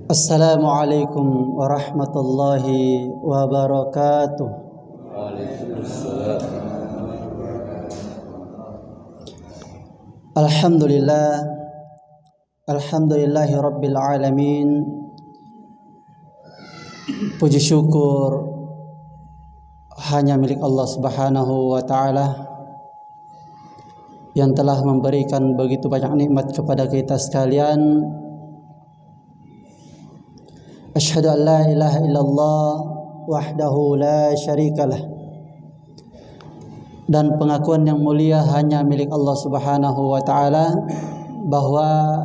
Assalamualaikum warahmatullahi wabarakatuh. Waalaikumsalam. Alhamdulillahi rabbil alamin. Puji syukur hanya milik Allah Subhanahu wa taala yang telah memberikan begitu banyak nikmat kepada kita sekalian. Asyhadu an la ilaha illallah wahdahu la syarikalah. Dan pengakuan yang mulia hanya milik Allah Subhanahu wa taala bahwa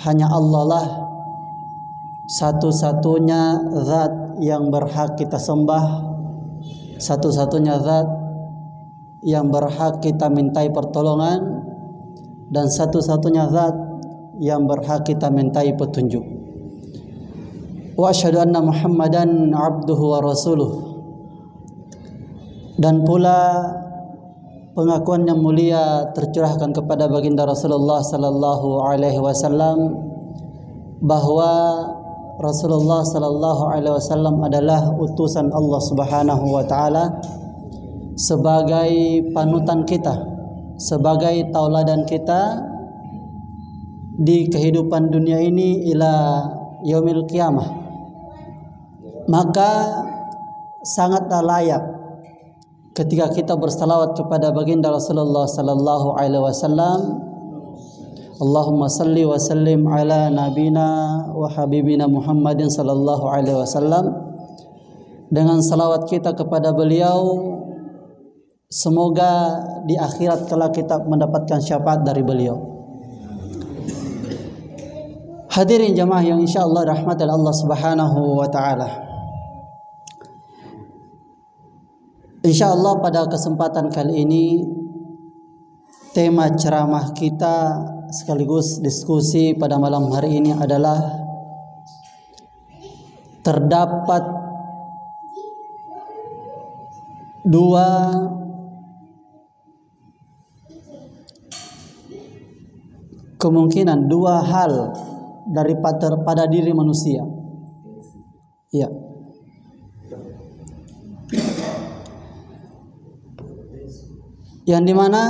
hanya Allah lah satu-satunya zat yang berhak kita sembah, satu-satunya zat yang berhak kita mintai pertolongan, dan satu-satunya zat yang berhak kita mintai petunjuk. Wa asyhadu anna Muhammadan abduhu wa rasuluh. Dan pula pengakuan yang mulia tercurahkan kepada baginda Rasulullah sallallahu alaihi wasallam bahwa Rasulullah sallallahu alaihi wasallam adalah utusan Allah Subhanahu wa taala sebagai panutan kita, sebagai tauladan kita di kehidupan dunia ini ila yaumil qiyamah. Maka sangatlah layak ketika kita bersalawat kepada baginda Rasulullah sallallahu alaihi wasallam, Allahumma salli wa sallim ala nabina wa habibina Muhammadin sallallahu alaihi wasallam. Dengan salawat kita kepada beliau, semoga di akhirat kelak kita mendapatkan syafaat dari beliau. Hadirin jamaah yang insyaallah rahmatil Allah Subhanahu wa taala. Insyaallah pada kesempatan kali ini tema ceramah kita sekaligus diskusi pada malam hari ini adalah terdapat dua kemungkinan, dua hal pada diri manusia. Ya. Yang dimana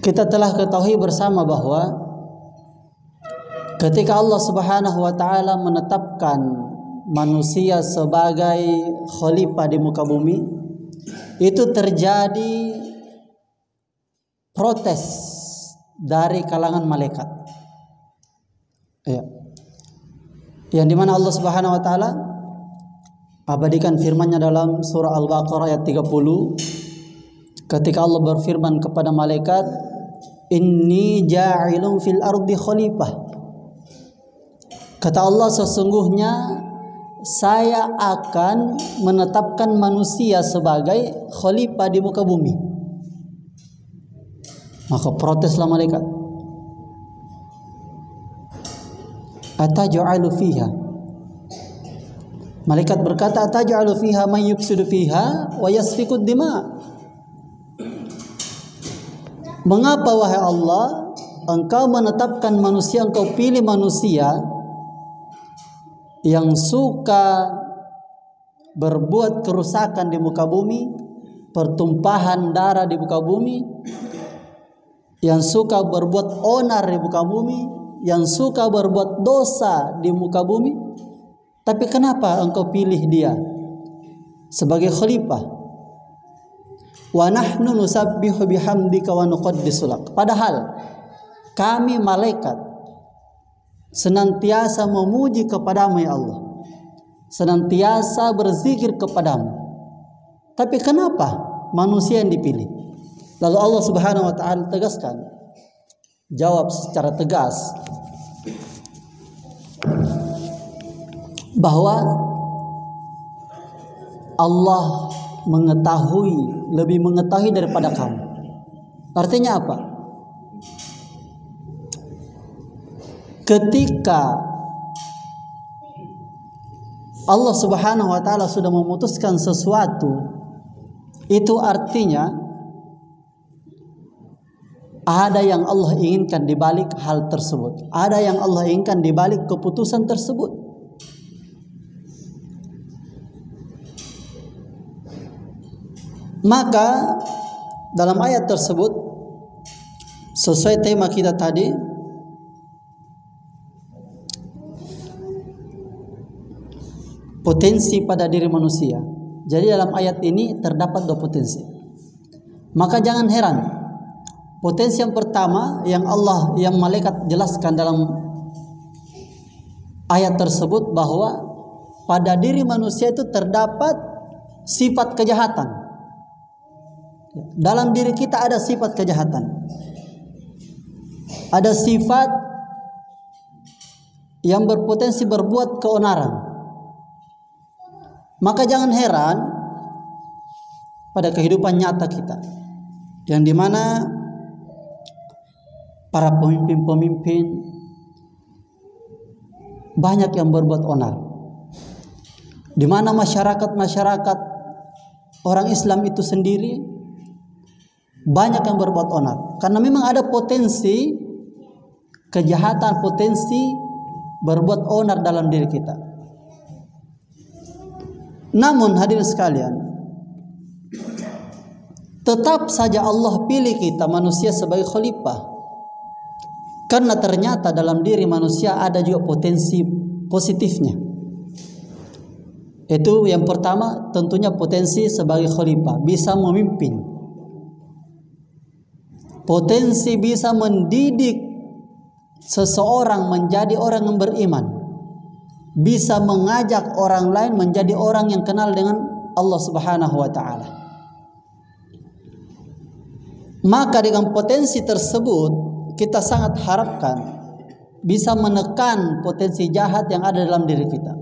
kita telah ketahui bersama bahwa ketika Allah Subhanahu wa taala menetapkan manusia sebagai khalifah di muka bumi, itu terjadi protes dari kalangan malaikat. Ya. Yang dimana Allah Subhanahu wa taala abadikan firman-Nya dalam surah Al-Baqarah ayat 30 ketika Allah berfirman kepada malaikat, inni ja'ilun fil ardi khalifah. Kata Allah, sesungguhnya saya akan menetapkan manusia sebagai khalifah di muka bumi. Maka proteslah malaikat, ataj'alu fiha. Malaikat berkata, ataj'alu fiha man yufsidu fiha wa yasfikud dima. Mengapa wahai Allah engkau menetapkan manusia, engkau pilih manusia yang suka berbuat kerusakan di muka bumi, pertumpahan darah di muka bumi, yang suka berbuat onar di muka bumi, yang suka berbuat dosa di muka bumi? Tapi kenapa engkau pilih dia sebagai khalifah? Wa nahnu nusabbihu bihamdika wa nuqaddisu lak. Padahal kami malaikat senantiasa memuji kepadamu ya Allah, senantiasa berzikir kepadamu. Tapi kenapa manusia yang dipilih? Lalu Allah Subhanahu wa taala tegaskan, jawab secara tegas bahwa Allah lebih mengetahui daripada kamu. Artinya apa? Ketika Allah Subhanahu wa taala sudah memutuskan sesuatu, itu artinya Ada yang Allah inginkan di balik hal tersebut. Ada yang Allah inginkan di balik keputusan tersebut. Maka dalam ayat tersebut, sesuai tema kita tadi, potensi pada diri manusia. Jadi dalam ayat ini terdapat dua potensi. Maka jangan heran, potensi yang pertama yang malaikat jelaskan dalam ayat tersebut, bahwa pada diri manusia itu terdapat sifat kejahatan. Dalam diri kita ada sifat kejahatan. Ada sifat yang berpotensi berbuat keonaran. Maka jangan heran pada kehidupan nyata kita, yang dimana para pemimpin-pemimpin banyak yang berbuat onar, di mana masyarakat orang Islam itu sendiri banyak yang berbuat onar, karena memang ada potensi kejahatan, potensi berbuat onar dalam diri kita. Namun hadirin sekalian, tetap saja Allah pilih kita manusia sebagai khalifah, karena ternyata dalam diri manusia ada juga potensi positifnya. Itu yang pertama, tentunya potensi sebagai khalifah, bisa memimpin, potensi bisa mendidik seseorang menjadi orang yang beriman, bisa mengajak orang lain menjadi orang yang kenal dengan Allah Subhanahu wa taala. Maka dengan potensi tersebut kita sangat harapkan bisa menekan potensi jahat yang ada dalam diri kita.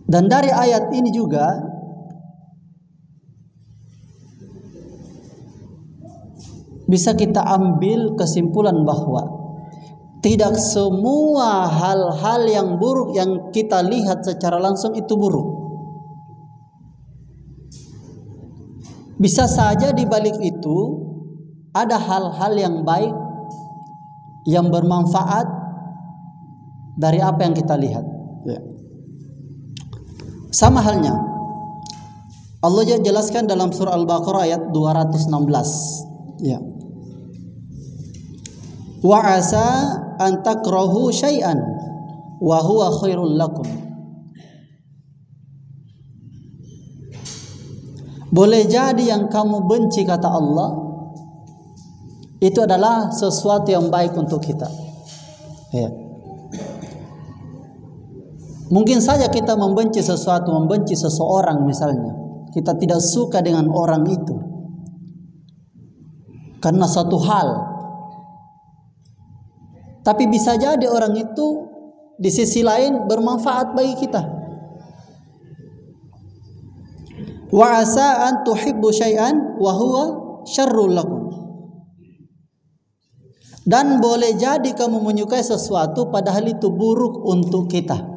Dan dari ayat ini juga bisa kita ambil kesimpulan bahwa tidak semua hal-hal yang buruk yang kita lihat secara langsung itu buruk. Bisa saja di balik itu ada hal-hal yang baik yang bermanfaat dari apa yang kita lihat. Sama halnya Allah jelaskan dalam surah Al-Baqarah ayat 216. Ya. Wa asa an takrahu syai'an wa huwa khairul lakum. Boleh jadi yang kamu benci, kata Allah, itu adalah sesuatu yang baik untuk kita. Ya. Mungkin saja kita membenci sesuatu, membenci seseorang misalnya, kita tidak suka dengan orang itu karena satu hal. Tapi bisa jadi orang itu di sisi lain bermanfaat bagi kita. Wa asa an tuhibbu syai'an wa huwa syarrul lakum. Dan boleh jadi kamu menyukai sesuatu padahal itu buruk untuk kita.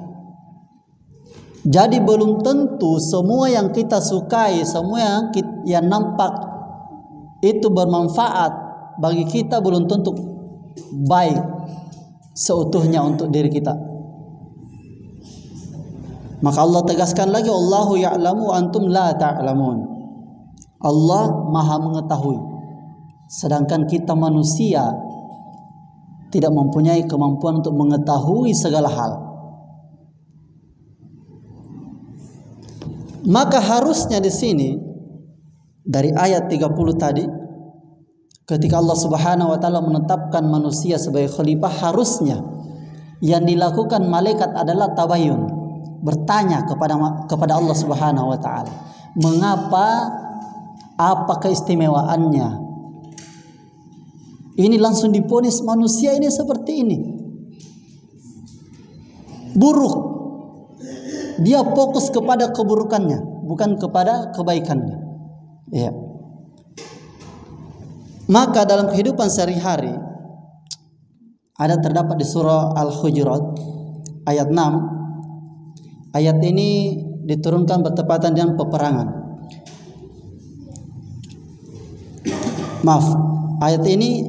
Jadi belum tentu semua yang kita sukai, semua yang nampak itu bermanfaat bagi kita, belum tentu baik seutuhnya untuk diri kita. Maka Allah tegaskan lagi, Allahu ya'lamu antum la ta'lamun. Allah Maha mengetahui, sedangkan kita manusia tidak mempunyai kemampuan untuk mengetahui segala hal. Maka harusnya di sini dari ayat 30 tadi, ketika Allah Subhanahu wa taala menetapkan manusia sebagai khalifah, harusnya yang dilakukan malaikat adalah tabayun, bertanya kepada Allah Subhanahu wa taala, mengapa, apa keistimewaannya. Ini langsung diponis manusia ini seperti ini, buruk. Dia fokus kepada keburukannya, bukan kepada kebaikannya. Ya. Maka dalam kehidupan sehari-hari ada terdapat di surah Al-Hujurat ayat 6. Ayat ini diturunkan bertepatan dengan peperangan. Maaf, ayat ini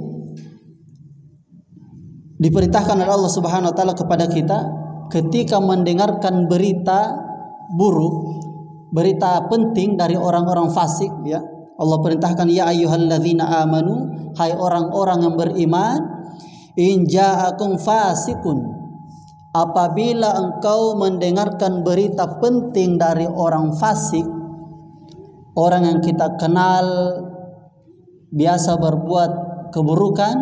diperintahkan oleh Allah Subhanahu wa taala kepada kita ketika mendengarkan berita buruk, berita penting dari orang-orang fasik, ya. Allah perintahkan, ya ayyuhalladzina amanu, hai orang-orang yang beriman, in ja'akum fasikun, apabila engkau mendengarkan berita penting dari orang fasik, orang yang kita kenal biasa berbuat keburukan,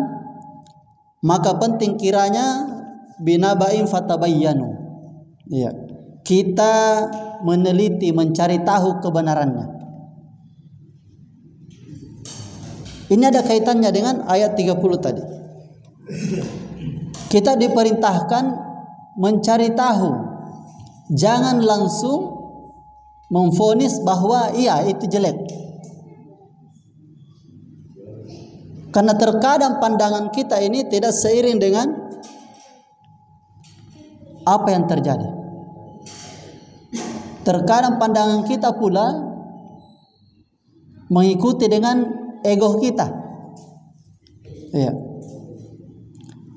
maka penting kiranya binaba'in fatabayyanu, ya, kita meneliti, mencari tahu kebenarannya. Ini ada kaitannya dengan ayat 30 tadi. Kita diperintahkan mencari tahu, jangan langsung memvonis bahwa iya itu jelek. Karena terkadang pandangan kita ini tidak seiring dengan apa yang terjadi. Terkadang pandangan kita pula mengikuti dengan ego kita. Ya.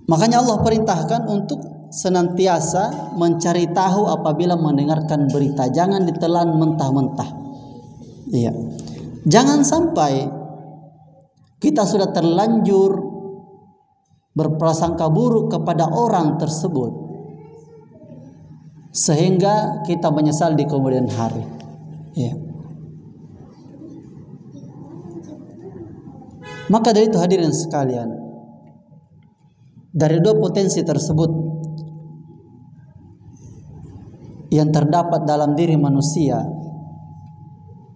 Makanya Allah perintahkan untuk senantiasa mencari tahu apabila mendengarkan berita. Jangan ditelan mentah-mentah. Ya. Jangan sampai kita sudah terlanjur berprasangka buruk kepada orang tersebut sehingga kita menyesal di kemudian hari. Ya. Maka dari itu hadirin sekalian, dari dua potensi tersebut yang terdapat dalam diri manusia,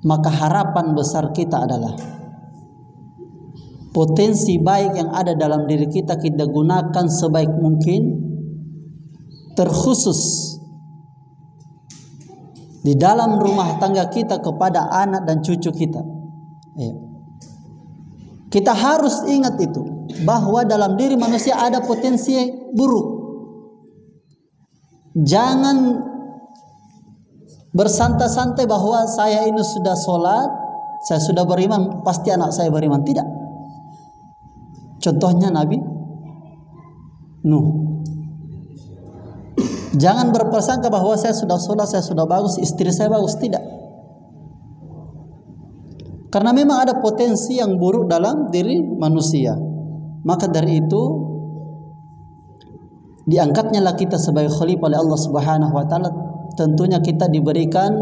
maka harapan besar kita adalah potensi baik yang ada dalam diri kita gunakan sebaik mungkin, terkhusus di dalam rumah tangga kita kepada anak dan cucu kita. Ya. Kita harus ingat itu, bahwa dalam diri manusia ada potensi buruk. Jangan bersantai-santai bahwa saya ini sudah sholat, saya sudah beriman, pasti anak saya beriman. Tidak. Contohnya Nabi Nuh. Jangan berprasangka bahwa saya sudah sholat, saya sudah bagus, istri saya bagus. Tidak. Karena memang ada potensi yang buruk dalam diri manusia. Maka dari itu diangkatnya lah kita sebagai khalifah oleh Allah Subhanahu wa taala. Tentunya kita diberikan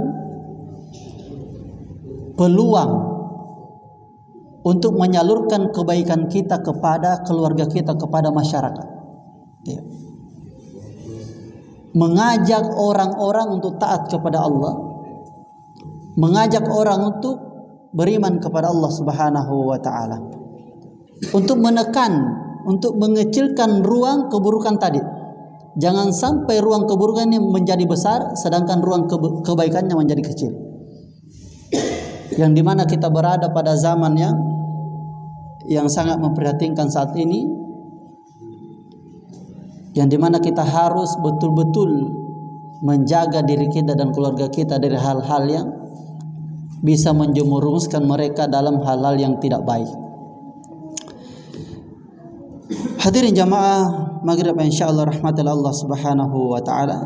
peluang untuk menyalurkan kebaikan kita kepada keluarga kita, kepada masyarakat. Ya. Mengajak orang-orang untuk taat kepada Allah, mengajak orang untuk beriman kepada Allah Subhanahu wa taala, untuk menekan, untuk mengecilkan ruang keburukan tadi. Jangan sampai ruang keburukannya menjadi besar sedangkan ruang kebaikannya menjadi kecil. Yang dimana kita berada pada zaman yang sangat memprihatinkan saat ini, yang dimana kita harus betul-betul menjaga diri kita dan keluarga kita dari hal-hal yang bisa menjerumuskan mereka dalam hal-hal yang tidak baik. Hadirin jamaah maghrib insyaallah rahmatillah Allah Subhanahu wa taala.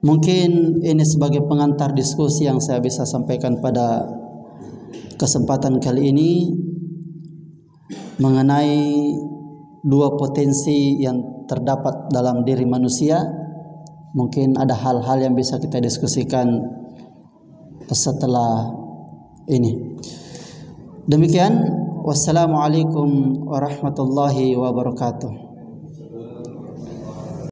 Mungkin ini sebagai pengantar diskusi yang saya bisa sampaikan pada kesempatan kali ini mengenai dua potensi yang terdapat dalam diri manusia. Mungkin ada hal-hal yang bisa kita diskusikan setelah ini. Demikian, wassalamualaikum warahmatullahi wabarakatuh.